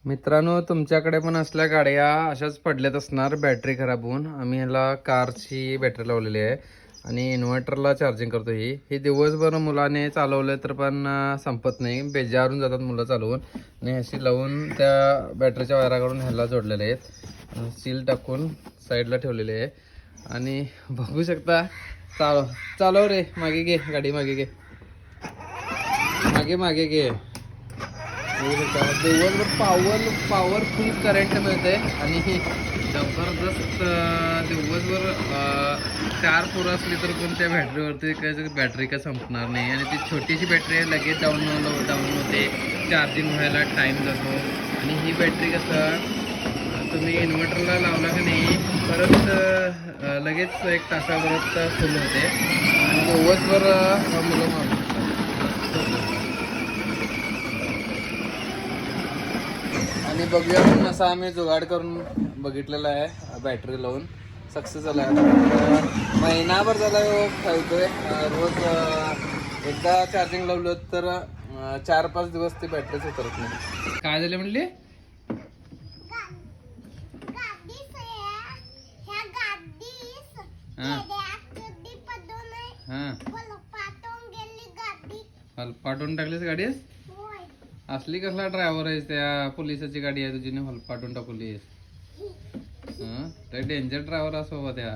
मित्रांनो, तुमच्याकडे पण असल्या गाड्या अशाच पडल्यात असणार बॅटरी खराब होऊन. आम्ही ह्याला कारची बॅटरी लावलेली आहे आणि इन्व्हर्टरला चार्जिंग करतो. ही दिवसभर मुलाने चालवलं तर पण संपत नाही, बेजारून जातात मुलं चालवून. आणि अशी लावून त्या बॅटरीच्या वायराकडून ह्याला जोडलेले आहेत, सील टाकून साईडला ठेवलेले आहे. आणि बघू शकता, चालव रे, मागे घे गाडी, मागे घे, मागे मागे घे. दिवसभर पॉवरफुल करंट मिळते आणि जबरदस्त दिवसभर 4 पोरं असली तर पण त्या बॅटरीवरती काय बॅटरी काय संपणार नाही. आणि ती छोटीशी बॅटरी आहे, लगेच डाऊन होते, चार्जिंग व्हायला टाईम जातो. आणि ही बॅटरी कसं तुम्ही इन्व्हर्टरला लावला की नाही, परत लगेच 1 तासाभरात फुल होते आणि दिवसभर मुलं मारू. आणि बघूया पण असा आम्ही जुगाड करून बघितलेला आहे, बॅटरी लावून सक्सेस झाला आहे. महिनाभर झाला ठेवतोय रोज. एकदा चार्जिंग लावलं तर 4-5 दिवस ती बॅटरीच उतरत नाही. काय झालं म्हणले? पाठवून टाकलीस गाडीस? असली कसला ड्रायव्हर आहे, त्या पोलिसाची गाडी आहे तुझी, हॉल पाठवून टाकली. डेंजर ड्रायव्हर असो त्या.